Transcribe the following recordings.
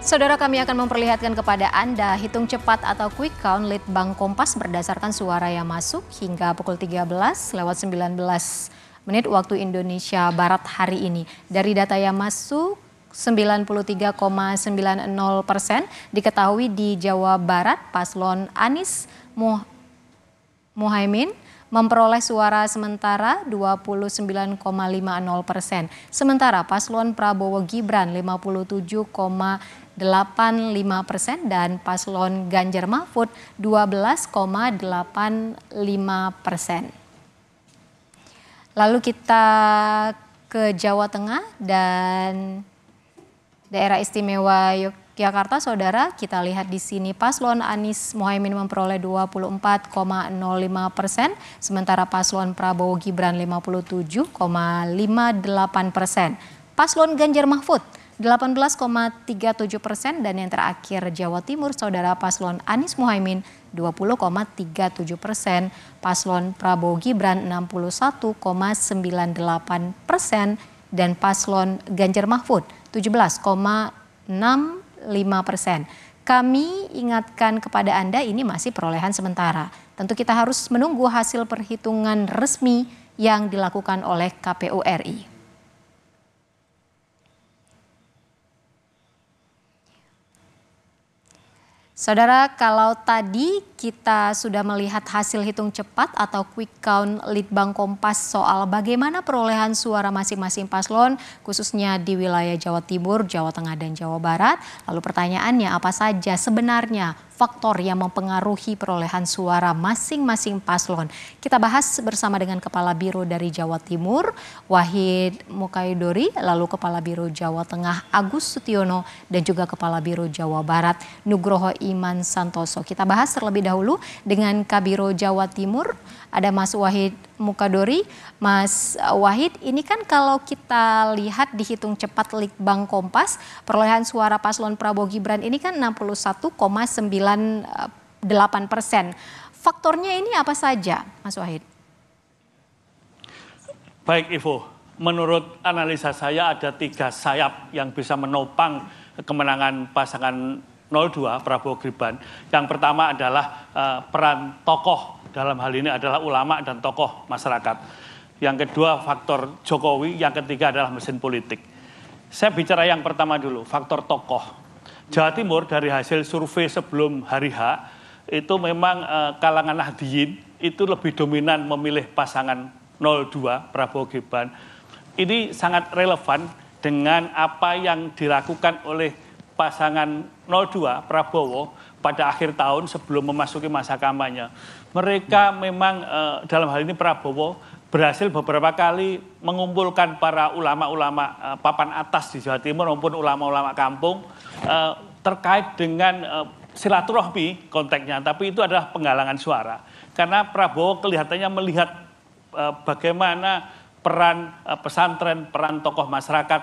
Saudara, kami akan memperlihatkan kepada Anda hitung cepat atau quick count Litbang Kompas berdasarkan suara yang masuk hingga pukul 13:19 waktu Indonesia Barat hari ini. Dari data yang masuk, 93,90% diketahui di Jawa Barat paslon Anies Muhaimin memperoleh suara sementara 29,50%. Sementara paslon Prabowo Gibran 57,85% dan paslon Ganjar Mahfud 12,85%. Lalu kita ke Jawa Tengah dan Daerah Istimewa Yogyakarta, saudara, kita lihat di sini paslon Anies Muhaimin memperoleh 24,05%, sementara paslon Prabowo Gibran 57,58%. Paslon Ganjar Mahfud 18,37% dan yang terakhir Jawa Timur, saudara, paslon Anies Muhaimin 20,37%, paslon Prabowo Gibran 61,98% dan paslon Ganjar Mahfud 17,65%. Kami ingatkan kepada Anda, ini masih perolehan sementara. Tentu kita harus menunggu hasil perhitungan resmi yang dilakukan oleh KPU RI. Saudara, kalau tadi kita sudah melihat hasil hitung cepat atau quick count Litbang Kompas soal bagaimana perolehan suara masing-masing paslon, khususnya di wilayah Jawa Timur, Jawa Tengah, dan Jawa Barat. Lalu pertanyaannya, apa saja sebenarnya faktor yang mempengaruhi perolehan suara masing-masing paslon? Kita bahas bersama dengan Kepala Biro dari Jawa Timur, Wahid Mukaidori, lalu Kepala Biro Jawa Tengah, Agus Sutiono, dan juga Kepala Biro Jawa Barat, Nugroho Iman Santoso. Kita bahas terlebih dahulu dengan Kabiro Jawa Timur, ada Mas Wahid Mukaidori. Mas Wahid, ini kan kalau kita lihat dihitung cepat Litbang Kompas, perolehan suara paslon Prabowo Gibran ini kan 61,98%. Faktornya ini apa saja, Mas Wahid? Baik, Ivo. Menurut analisa saya ada 3 sayap yang bisa menopang kemenangan pasangan 02 Prabowo Gibran. Yang pertama adalah peran tokoh, dalam hal ini adalah ulama dan tokoh masyarakat. Yang kedua faktor Jokowi, yang ketiga adalah mesin politik. Saya bicara yang pertama dulu, faktor tokoh. Jawa Timur dari hasil survei sebelum hari H, itu memang kalangan Nahdliyin itu lebih dominan memilih pasangan 02 Prabowo Gibran. Ini sangat relevan dengan apa yang dilakukan oleh pasangan 02 Prabowo pada akhir tahun sebelum memasuki masa kampanye. Mereka memang dalam hal ini Prabowo berhasil beberapa kali mengumpulkan para ulama-ulama papan atas di Jawa Timur maupun ulama-ulama kampung terkait dengan silaturahmi konteksnya, tapi itu adalah penggalangan suara. Karena Prabowo kelihatannya melihat bagaimana peran pesantren, peran tokoh masyarakat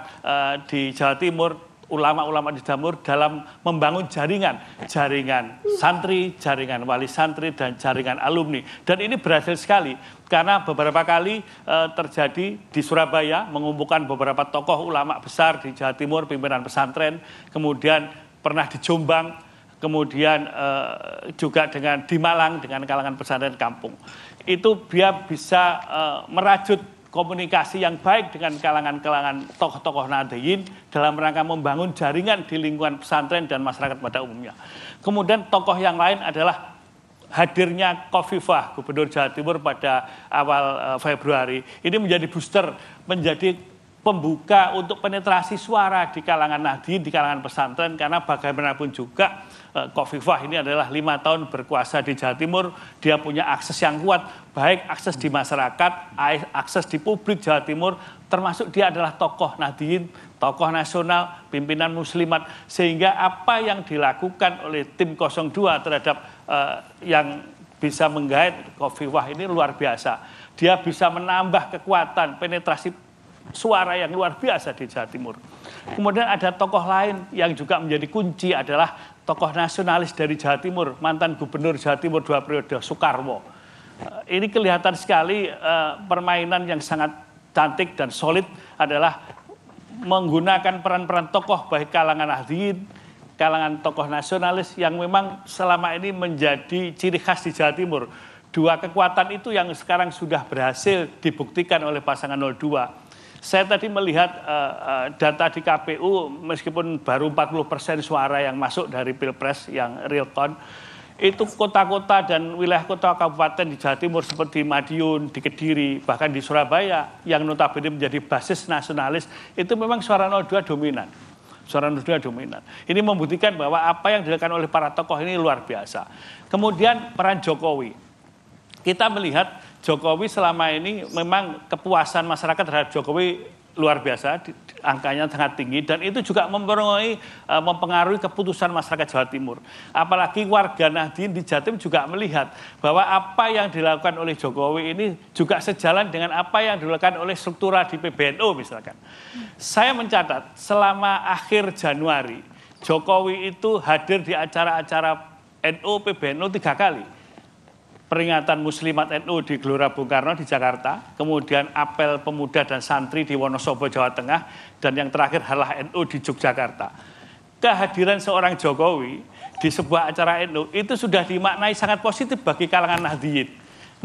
di Jawa Timur, ulama-ulama di Jawa Timur dalam membangun jaringan santri, jaringan wali santri, dan jaringan alumni. Dan ini berhasil sekali karena beberapa kali terjadi di Surabaya mengumpulkan beberapa tokoh ulama besar di Jawa Timur, pimpinan pesantren, kemudian pernah di Jombang, kemudian juga di Malang dengan kalangan pesantren kampung. Itu dia bisa merajut komunikasi yang baik dengan kalangan-kalangan tokoh-tokoh Nahdliyin dalam rangka membangun jaringan di lingkungan pesantren dan masyarakat pada umumnya. Kemudian tokoh yang lain adalah hadirnya Khofifah, Gubernur Jawa Timur pada awal Februari. Ini menjadi booster, menjadi pembuka untuk penetrasi suara di kalangan Nahdliyin, di kalangan pesantren, karena bagaimanapun juga Khofifah ini adalah 5 tahun berkuasa di Jawa Timur, dia punya akses yang kuat, baik akses di masyarakat, akses di publik Jawa Timur, termasuk dia adalah tokoh Nahdliyin, tokoh nasional, pimpinan muslimat, sehingga apa yang dilakukan oleh tim 02 terhadap yang bisa menggait Khofifah ini luar biasa. Dia bisa menambah kekuatan penetrasi suara yang luar biasa di Jawa Timur. Kemudian ada tokoh lain yang juga menjadi kunci adalah tokoh nasionalis dari Jawa Timur, mantan Gubernur Jawa Timur 2 periode, Soekarwo. Ini kelihatan sekali permainan yang sangat cantik dan solid adalah menggunakan peran-peran tokoh baik kalangan Nahdliyin, kalangan tokoh nasionalis yang memang selama ini menjadi ciri khas di Jawa Timur. Dua kekuatan itu yang sekarang sudah berhasil dibuktikan oleh pasangan 02. Saya tadi melihat data di KPU, meskipun baru 40% suara yang masuk dari Pilpres yang real count, itu kota-kota dan wilayah kota kabupaten di Jawa Timur seperti Madiun, di Kediri, bahkan di Surabaya yang notabene menjadi basis nasionalis, itu memang suara 02 dominan. Suara 02 dominan. Ini membuktikan bahwa apa yang dilakukan oleh para tokoh ini luar biasa. Kemudian peran Jokowi. Kita melihat Jokowi selama ini memang kepuasan masyarakat terhadap Jokowi luar biasa, angkanya sangat tinggi, dan itu juga mempengaruhi keputusan masyarakat Jawa Timur. Apalagi warga Nahdien di Jatim juga melihat bahwa apa yang dilakukan oleh Jokowi ini juga sejalan dengan apa yang dilakukan oleh struktural di PBNU misalkan. Saya mencatat selama akhir Januari, Jokowi itu hadir di acara-acara NU PBNU 3 kali. Peringatan Muslimat NU di Gelora Bung Karno di Jakarta, kemudian apel pemuda dan santri di Wonosobo, Jawa Tengah, dan yang terakhir adalah NU di Yogyakarta. Kehadiran seorang Jokowi di sebuah acara NU itu sudah dimaknai sangat positif bagi kalangan Nahdien.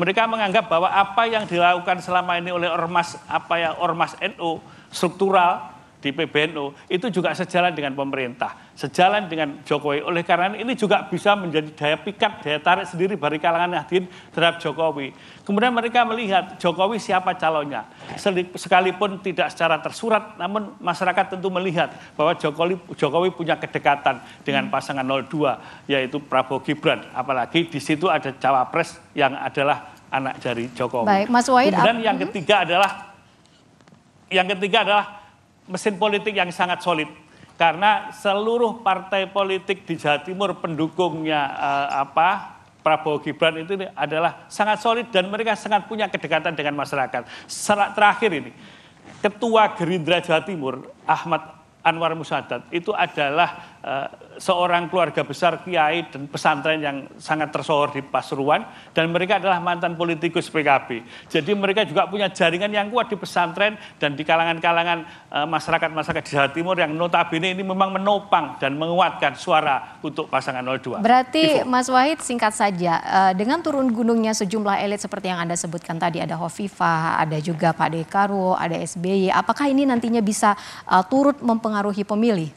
Mereka menganggap bahwa apa yang dilakukan selama ini oleh ormas NU struktural di PBNU itu juga sejalan dengan pemerintah, sejalan dengan Jokowi. Oleh karena ini juga bisa menjadi daya pikat, daya tarik sendiri bagi kalangan Nahdien terhadap Jokowi. Kemudian mereka melihat Jokowi siapa calonnya. Sekalipun tidak secara tersurat, namun masyarakat tentu melihat bahwa Jokowi punya kedekatan dengan pasangan 02, yaitu Prabowo Gibran. Apalagi di situ ada cawapres yang adalah anak dari Jokowi. Baik, Mas Wahid. Kemudian yang ketiga adalah mesin politik yang sangat solid, karena seluruh partai politik di Jawa Timur pendukungnya Prabowo Gibran itu adalah sangat solid dan mereka sangat punya kedekatan dengan masyarakat. Terakhir ini, Ketua Gerindra Jawa Timur Ahmad Anwar Musadat itu adalah seorang keluarga besar kiai dan pesantren yang sangat tersohor di Pasuruan, dan mereka adalah mantan politikus PKB. Jadi mereka juga punya jaringan yang kuat di pesantren dan di kalangan-kalangan masyarakat di Jawa Timur yang notabene ini memang menopang dan menguatkan suara untuk pasangan 02. Berarti Mas Wahid, singkat saja, dengan turun gunungnya sejumlah elit seperti yang Anda sebutkan tadi, ada Hovifah, ada juga Pak Dekarwo, ada SBY, apakah ini nantinya bisa turut mempengaruhi pemilih?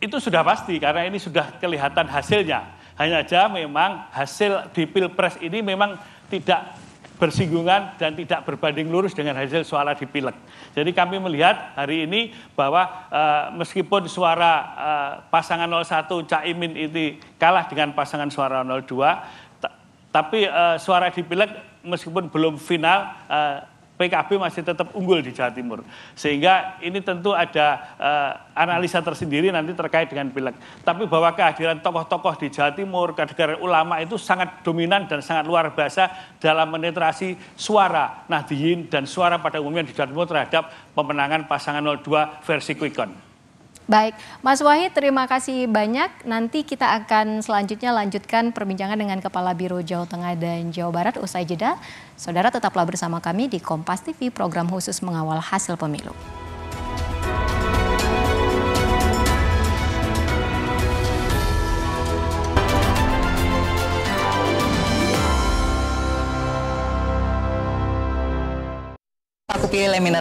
Itu sudah pasti karena ini sudah kelihatan hasilnya. Hanya saja memang hasil di Pilpres ini memang tidak bersinggungan dan tidak berbanding lurus dengan hasil suara di Pileg. Jadi kami melihat hari ini bahwa meskipun suara pasangan 01 Caimin ini kalah dengan pasangan suara 02, tapi suara di Pileg meskipun belum final, PKB masih tetap unggul di Jawa Timur. Sehingga ini tentu ada analisa tersendiri nanti terkait dengan Pileg. Tapi bahwa kehadiran tokoh-tokoh di Jawa Timur, kehadiran ulama itu sangat dominan dan sangat luar biasa dalam menetrasi suara Nahdien dan suara pada umumnya di Jawa Timur terhadap pemenangan pasangan 02 versi quick count. Baik, Mas Wahid, terima kasih banyak. Nanti kita akan selanjutnya lanjutkan perbincangan dengan Kepala Biro Jawa Tengah dan Jawa Barat usai jeda. Saudara tetaplah bersama kami di Kompas TV, program khusus mengawal hasil pemilu. Aku pilih laminat